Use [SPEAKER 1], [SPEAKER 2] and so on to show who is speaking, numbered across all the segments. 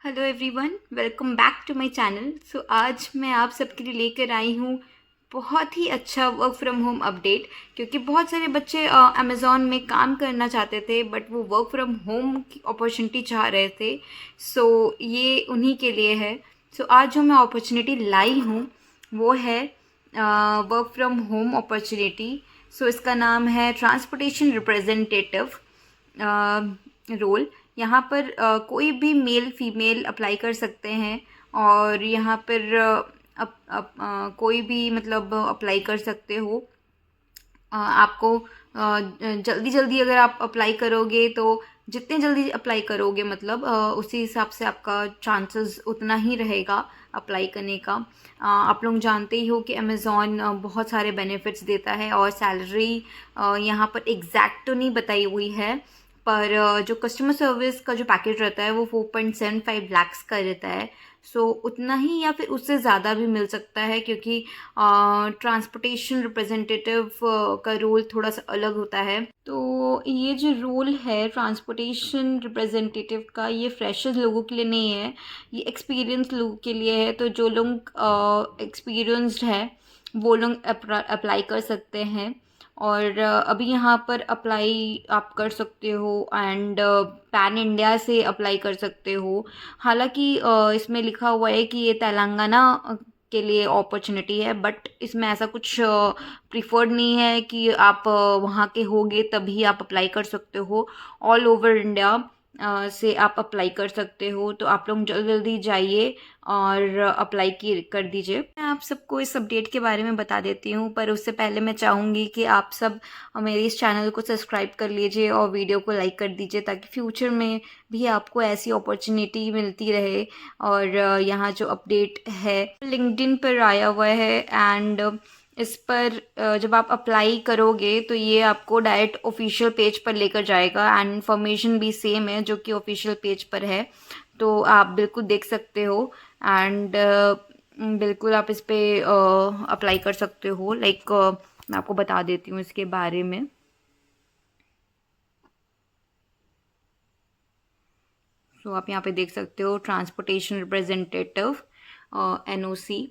[SPEAKER 1] Hello everyone, welcome back to my channel. आज मैं आप सबके लिए लेकर आई हूँ बहुत ही अच्छा वर्क फ्रॉम होम अपडेट। क्योंकि बहुत सारे बच्चे अमेज़ॉन में काम करना चाहते थे बट वो वर्क फ्रॉम होम की अपॉर्चुनिटी चाह रहे थे। ये उन्हीं के लिए है। आज जो मैं अपॉर्चुनिटी लाई हूँ वो है वर्क फ्रॉम होम अपॉर्चुनिटी। इसका नाम है ट्रांसपोर्टेशन रिप्रेजेंटेटिव रोल। यहाँ पर कोई भी मेल फीमेल अप्लाई कर सकते हैं। और यहाँ पर कोई भी मतलब अप्लाई कर सकते हो। आपको जल्दी जल्दी अगर आप अप्लाई करोगे तो जितने जल्दी अप्लाई करोगे मतलब उसी हिसाब से आपका चांसेस उतना ही रहेगा अप्लाई करने का। आप लोग जानते ही हो कि अमेज़ॉन बहुत सारे बेनिफिट्स देता है और सैलरी यहाँ पर एग्जैक्ट तो नहीं बताई हुई है। पर जो कस्टमर सर्विस का जो पैकेज रहता है वो 4.75 लाख्स का रहता है। उतना ही या फिर उससे ज़्यादा भी मिल सकता है, क्योंकि ट्रांसपोर्टेशन रिप्रेजेंटेटिव का रोल थोड़ा सा अलग होता है। तो ये जो रोल है ट्रांसपोर्टेशन रिप्रेजेंटेटिव का, ये फ्रेशर्स लोगों के लिए नहीं है, ये एक्सपीरियंस लोगों के लिए है। तो जो लोग एक्सपीरियंस्ड है वो लोग अप्लाई कर सकते हैं। और अभी यहाँ पर अप्लाई आप कर सकते हो एंड पैन इंडिया से अप्लाई कर सकते हो। हालांकि इसमें लिखा हुआ है कि ये तेलंगाना के लिए अपॉर्चुनिटी है, बट इसमें ऐसा कुछ प्रिफर्ड नहीं है कि आप वहाँ के होगे तभी आप अप्लाई कर सकते हो। ऑल ओवर इंडिया से आप अप्लाई कर सकते हो। तो आप लोग जल्दी जल्दी जाइए और अप्लाई की कर दीजिए। मैं आप सबको इस अपडेट के बारे में बता देती हूँ, पर उससे पहले मैं चाहूँगी कि आप सब मेरे इस चैनल को सब्सक्राइब कर लीजिए और वीडियो को लाइक कर दीजिए, ताकि फ्यूचर में भी आपको ऐसी अपॉर्चुनिटी मिलती रहे। और यहाँ जो अपडेट है लिंक्डइन पर आया हुआ है एंड इस पर जब आप अप्लाई करोगे तो ये आपको डायरेक्ट ऑफिशियल पेज पर लेकर जाएगा एंड इन्फॉर्मेशन भी सेम है जो कि ऑफिशियल पेज पर है। तो आप बिल्कुल देख सकते हो एंड बिल्कुल आप इस पे अप्लाई कर सकते हो। मैं आपको बता देती हूँ इसके बारे में। आप यहाँ पे देख सकते हो ट्रांसपोर्टेशन रिप्रेजेंटेटिव NOC।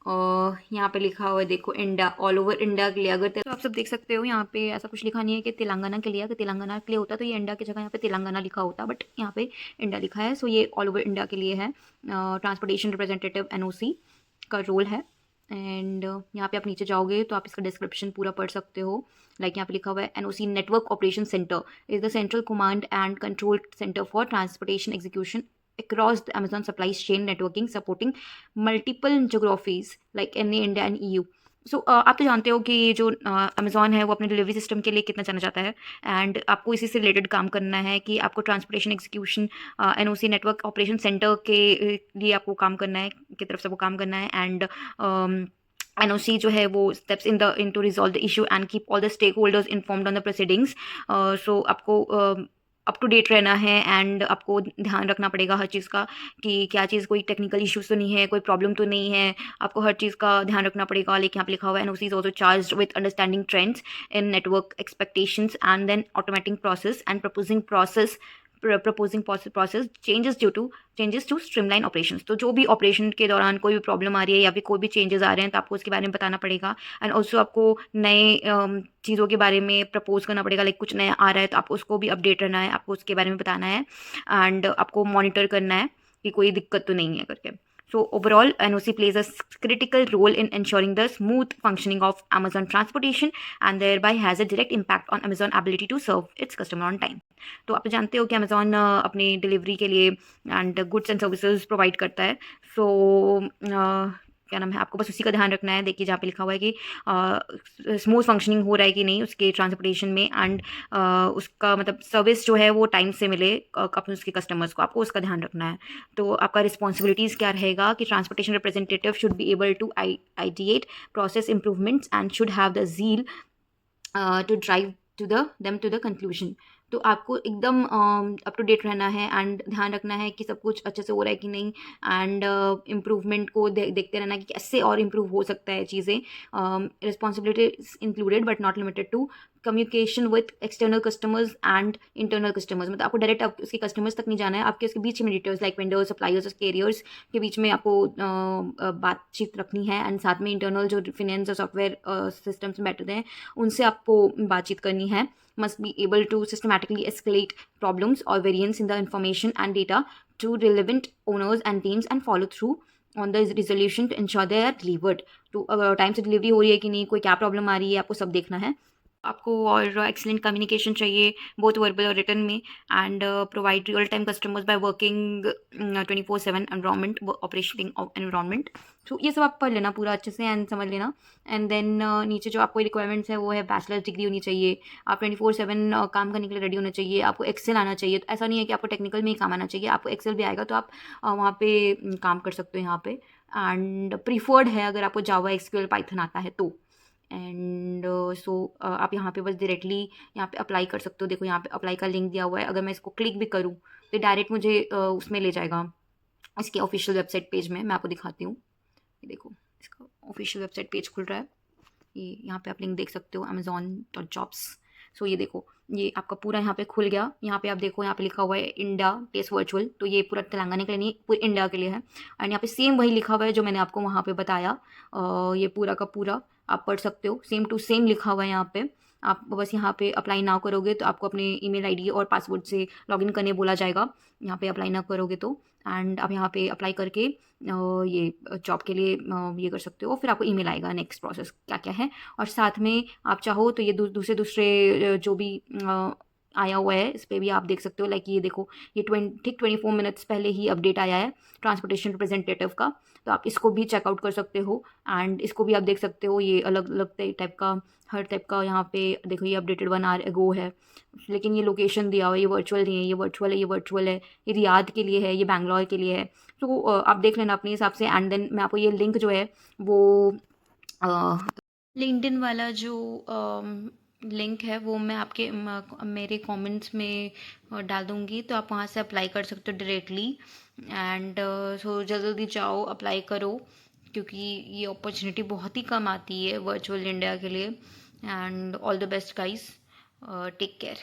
[SPEAKER 1] और यहाँ पे लिखा हुआ है, देखो, इंडिया, ऑल ओवर इंडिया के लिए। अगर तो आप सब देख सकते हो यहाँ पे ऐसा कुछ लिखा नहीं है कि तेलंगाना के लिए। अगर तेलंगाना के लिए होता तो ये इंडिया की जगह यहाँ पे तेलंगाना लिखा होता, बट यहाँ पे इंडिया लिखा है। ये ऑल ओवर इंडिया के लिए है। ट्रांसपोर्टेशन रिप्रेजेंटेटिव NOC का रोल है। एंड यहाँ पे आप नीचे जाओगे तो आप इसका डिस्क्रिप्शन पूरा पढ़ सकते हो। यहाँ पे लिखा हुआ है, NOC network operation centre is the central command and control centre for transportation execution across the Amazon supply chain networking, supporting multiple geographies like in India and EU। आप तो जानते हो कि ये जो अमेज़ॉन है वो अपने डिलीवरी सिस्टम के लिए कितना जाना जाता है। एंड आपको इसी से रिलेटेड काम करना है कि आपको transportation execution NOC network operation centre के लिए आपको काम करना है, की तरफ से वो काम करना है। एंड NOC जो है वो steps in to resolve the issue and keep all the stakeholders informed on the proceedings। आपको अप टू डेट रहना है एंड आपको ध्यान रखना पड़ेगा हर चीज़ का कि क्या चीज़, कोई टेक्निकल इश्यूज तो नहीं है, कोई प्रॉब्लम तो नहीं है। आपको हर चीज़ का ध्यान रखना पड़ेगा। लेकिन यहाँ पे लिखा हुआ है, NOC is also charge with understanding trends in network expectations and then automating process and proposing process changes to streamline operations. तो जो भी ऑपरेशन के दौरान कोई भी प्रॉब्लम आ रही है या फिर कोई भी चेंजेस आ रहे हैं तो आपको उसके बारे में बताना पड़ेगा। एंड ऑल्सो आपको नए चीज़ों के बारे में प्रपोज करना पड़ेगा। कुछ नया आ रहा है तो आपको उसको भी अपडेट रहना है, आपको उसके बारे में बताना है एंड आपको मॉनिटर करना है कि कोई दिक्कत तो नहीं है करके। Overall, NOC plays a critical role in ensuring the smooth functioning of Amazon transportation and thereby has a direct impact on Amazon ability to serve its customer on time। तो आप जानते हो कि अमेज़ॉन अपनी डिलीवरी के लिए and goods and services provide करता है। क्या नाम है, आपको बस उसी का ध्यान रखना है। देखिए जहाँ पे लिखा हुआ है कि स्मूथ फंक्शनिंग हो रहा है कि नहीं उसके ट्रांसपोर्टेशन में, एंड उसका मतलब सर्विस जो है वो टाइम से मिले अपने उसके कस्टमर्स को, आपको उसका ध्यान रखना है। तो आपका रिस्पॉन्सिबिलिटीज़ क्या रहेगा कि transportation representative should be able to ideate process improvements and should have the zeal to drive to the conclusion. तो आपको एकदम अप टू डेट रहना है एंड ध्यान रखना है कि सब कुछ अच्छे से हो रहा है कि नहीं। एंड इम्प्रूवमेंट को देखते रहना कि कैसे और इम्प्रूव हो सकता है चीज़ें। Responsibility included but not limited to communication with external customers and internal customers, मतलब आपको डायरेक्ट आप उसके कस्टमर्स तक नहीं जाना है, आपके उसके बीच में details like vendors, suppliers, carriers के बीच में आपको बातचीत रखनी है। एंड साथ में इंटरनल जो फिनेंस और सॉफ्टवेयर सिस्टम्स में बैठते हैं उनसे आपको बातचीत करनी है। Must be able to systematically escalate problems or variance in the information and data to relevant owners and teams and follow through on the resolution to ensure they are delivered to time से delivery हो रही है कि नहीं, कोई क्या problem आ रही है, आपको सब देखना है। आपको और एक्सीलेंट कम्युनिकेशन चाहिए बोथ वर्बल और रिटर्न में, and provide real time customers by working 24/7 environment, operating environment. तो ये सब आप पढ़ लेना पूरा अच्छे से एंड समझ लेना। एंड देन नीचे जो आपको रिक्वायरमेंट्स है वो है बैचलर्स डिग्री होनी चाहिए, आप 24/7 काम करने के लिए रेडी होना चाहिए, आपको एक्सेल आना चाहिए। तो ऐसा नहीं है कि आपको टेक्निकल में ही काम आना चाहिए, आपको एक्सेल भी आएगा तो आप वहाँ पे काम कर सकते हो यहाँ पे। एंड प्रीफर्ड है अगर आपको जावा, एसक्यूएल, पाइथन आता है तो। एंड सो आप यहाँ पे बस डायरेक्टली यहाँ पे अप्लाई कर सकते हो। देखो यहाँ पे अप्लाई का लिंक दिया हुआ है, अगर मैं इसको क्लिक भी करूँ तो डायरेक्ट मुझे उसमें ले जाएगा इसके ऑफिशियल वेबसाइट पेज में। मैं आपको दिखाती हूँ, ये देखो इसका ऑफिशियल वेबसाइट पेज खुल रहा है, ये यहाँ पे आप लिंक देख सकते हो amazon.jobs। सो ये देखो ये आपका पूरा यहाँ पे खुल गया। यहाँ पे आप देखो यहाँ पे लिखा हुआ है इंडिया टेस्ट वर्चुअल, तो ये पूरा तेलंगाना के लिए नहीं, पूरे इंडिया के लिए है। एंड यहाँ पे सेम वही लिखा हुआ है जो मैंने आपको वहाँ पे बताया, ये पूरा का पूरा आप पढ़ सकते हो, सेम टू सेम लिखा हुआ है यहाँ पे। आप बस यहाँ पे अप्लाई ना करोगे तो आपको अपने ईमेल आईडी और पासवर्ड से लॉगिन करने बोला जाएगा, यहाँ पे अप्लाई ना करोगे तो। एंड आप यहाँ पे अप्लाई करके ये जॉब के लिए ये कर सकते हो, फिर आपको ईमेल आएगा नेक्स्ट प्रोसेस क्या क्या है। और साथ में आप चाहो तो ये दूसरे जो भी आया हुआ है इस पर भी आप देख सकते हो। लाइक ये देखो ये 24 मिनट्स पहले ही अपडेट आया है ट्रांसपोर्टेशन रिप्रेजेंटेटिव का, तो आप इसको भी चेकआउट कर सकते हो। एंड इसको भी आप देख सकते हो, ये अलग अलग टाइप का, हर टाइप का यहाँ पे देखो ये अपडेटेड 1 आवर अगो है, लेकिन ये लोकेशन दिया हुआ है, ये वर्चुअल नहीं है, ये वर्चुअल है, ये वर्चुअल है, ये रियाद के लिए है, ये बैंगलोर के लिए है। तो आप देख लेना अपने हिसाब से। एंड देन मैं आपको ये लिंक जो है वो लिंक्डइन वाला जो लिंक है वो मैं आपके मेरे कमेंट्स में डाल दूँगी, तो आप वहाँ से अप्लाई कर सकते हो डायरेक्टली। एंड सो जल्दी जाओ अप्लाई करो, क्योंकि ये अपॉर्चुनिटी बहुत ही कम आती है वर्चुअल इंडिया के लिए। And all the best guys, take care.